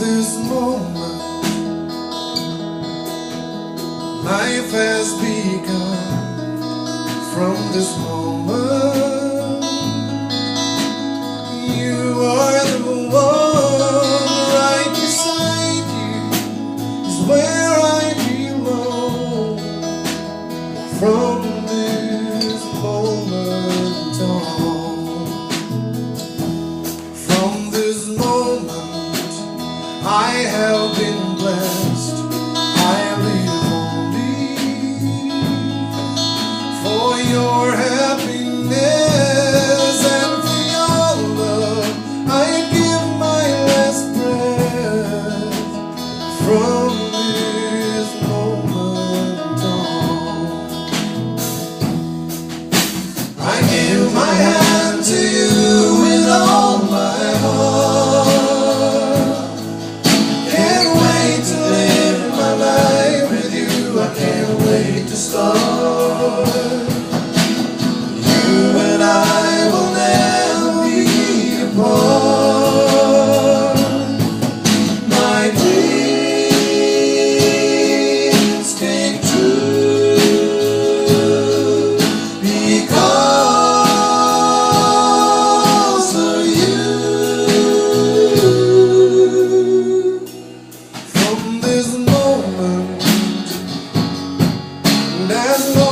this moment, life has begun. From this moment, you are the one. Right beside you is where I belong. From this moment on, from this moment I have been blessed. I live only for your happiness and for your love. I give my last breath. From this moment on, I give my hand to you with all my heart. Can't wait to live my life with you. I can't wait to start. You and I will never be apart. My dreams came true because of you. From this moment, there's no